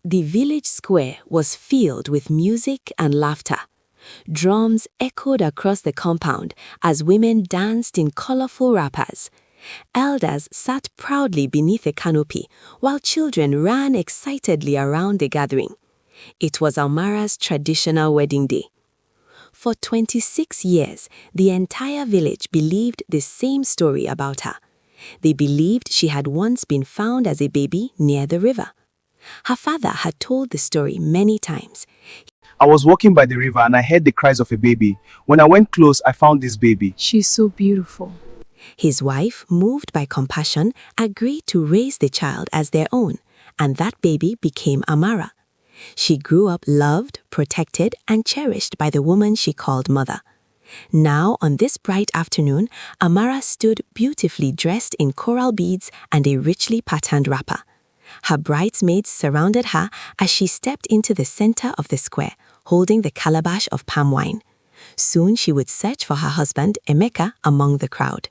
The village square was filled with music and laughter. Drums echoed across the compound as women danced in colorful wrappers. Elders sat proudly beneath a canopy, while children ran excitedly around the gathering. It was Amara's traditional wedding day. For 26 years, the entire village believed the same story about her. They believed she had once been found as a baby near the river. Her father had told the story many times. I was walking by the river and I heard the cries of a baby. When I went close, I found this baby. She's so beautiful. His wife, moved by compassion, agreed to raise the child as their own, and that baby became Amara. She grew up loved, protected, and cherished by the woman she called mother. Now, on this bright afternoon, Amara stood beautifully dressed in coral beads and a richly patterned wrapper. Her bridesmaids surrounded her as she stepped into the center of the square, holding the calabash of palm wine. Soon she would search for her husband, Emeka, among the crowd.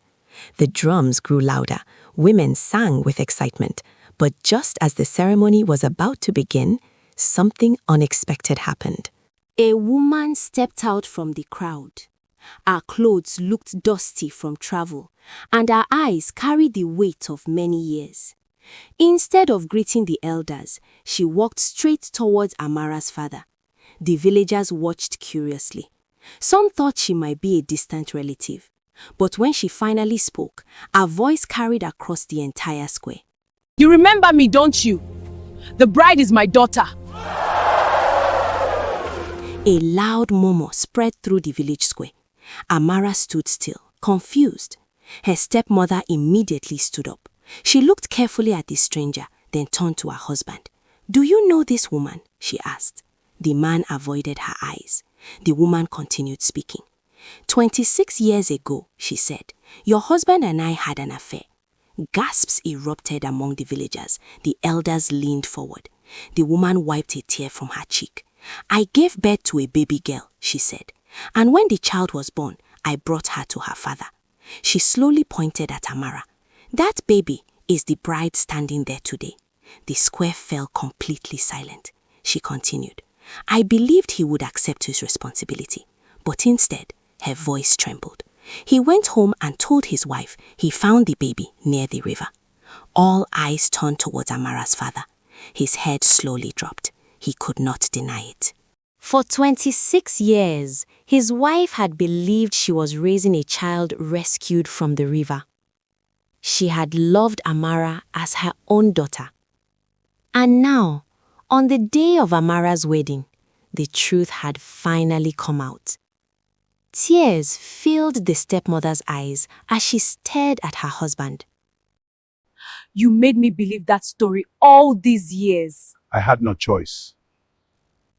The drums grew louder, women sang with excitement, but just as the ceremony was about to begin, something unexpected happened. A woman stepped out from the crowd. Her clothes looked dusty from travel, and her eyes carried the weight of many years. Instead of greeting the elders, she walked straight towards Amara's father. The villagers watched curiously. Some thought she might be a distant relative. But when she finally spoke, her voice carried across the entire square. You remember me, don't you? The bride is my daughter. A loud murmur spread through the village square. Amara stood still, confused. Her stepmother immediately stood up. She looked carefully at the stranger, then turned to her husband. "Do you know this woman?" she asked. The man avoided her eyes. The woman continued speaking. 26 years ago, she said, your husband and I had an affair. Gasps erupted among the villagers. The elders leaned forward. The woman wiped a tear from her cheek. I gave birth to a baby girl, she said, and when the child was born, I brought her to her father. She slowly pointed at Amara. That baby is the bride standing there today. The square fell completely silent. She continued. I believed he would accept his responsibility, but instead, her voice trembled. He went home and told his wife he found the baby near the river. All eyes turned towards Amara's father. His head slowly dropped. He could not deny it. For 26 years, his wife had believed she was raising a child rescued from the river. She had loved Amara as her own daughter. And now, on the day of Amara's wedding, the truth had finally come out. Tears filled the stepmother's eyes as she stared at her husband. You made me believe that story all these years. I had no choice.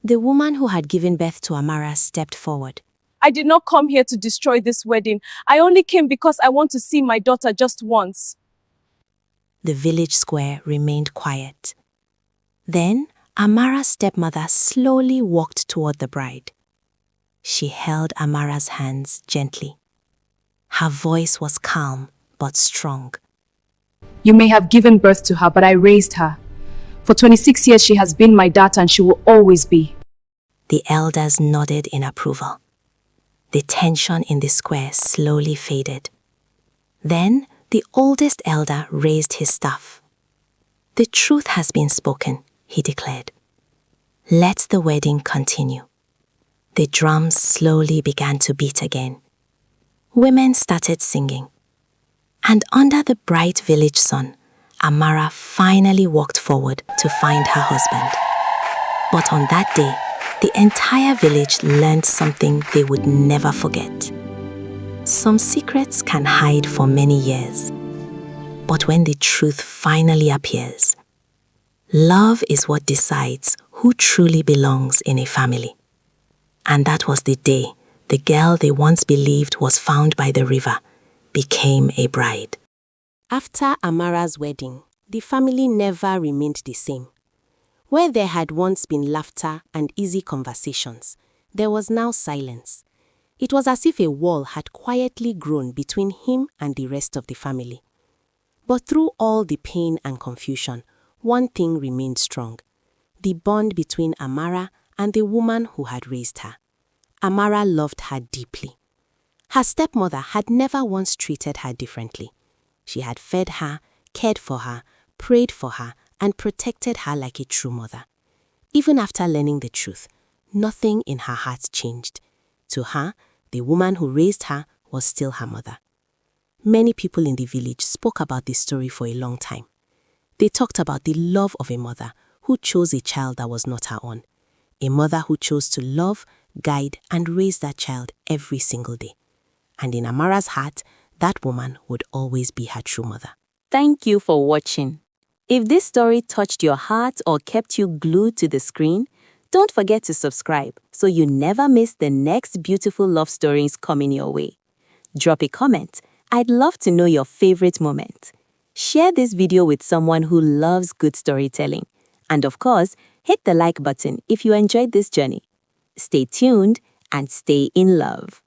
The woman who had given birth to Amara stepped forward. I did not come here to destroy this wedding. I only came because I want to see my daughter just once. The village square remained quiet. Then, Amara's stepmother slowly walked toward the bride. She held Amara's hands gently. Her voice was calm but strong. You may have given birth to her, but I raised her. For 26 years she has been my daughter and she will always be. The elders nodded in approval. The tension in the square slowly faded. Then, the oldest elder raised his staff. The truth has been spoken, he declared. Let the wedding continue. The drums slowly began to beat again. Women started singing. And under the bright village sun, Amara finally walked forward to find her husband. But on that day, the entire village learned something they would never forget. Some secrets can hide for many years. But when the truth finally appears, love is what decides who truly belongs in a family. And that was the day the girl they once believed was found by the river became a bride. After Amara's wedding, the family never remained the same. Where there had once been laughter and easy conversations, there was now silence. It was as if a wall had quietly grown between him and the rest of the family. But through all the pain and confusion, one thing remained strong. the bond between Amara and the woman who had raised her. Amara loved her deeply. Her stepmother had never once treated her differently. She had fed her, cared for her, prayed for her, and protected her like a true mother. Even after learning the truth, nothing in her heart changed. To her, the woman who raised her was still her mother. Many people in the village spoke about this story for a long time. They talked about the love of a mother who chose a child that was not her own. A mother who chose to love, guide, and raise that child every single day. And in Amara's heart, that woman would always be her true mother. Thank you for watching. If this story touched your heart or kept you glued to the screen, don't forget to subscribe so you never miss the next beautiful love stories coming your way. Drop a comment. I'd love to know your favorite moment. Share this video with someone who loves good storytelling. And of course, hit the like button if you enjoyed this journey. Stay tuned and stay in love.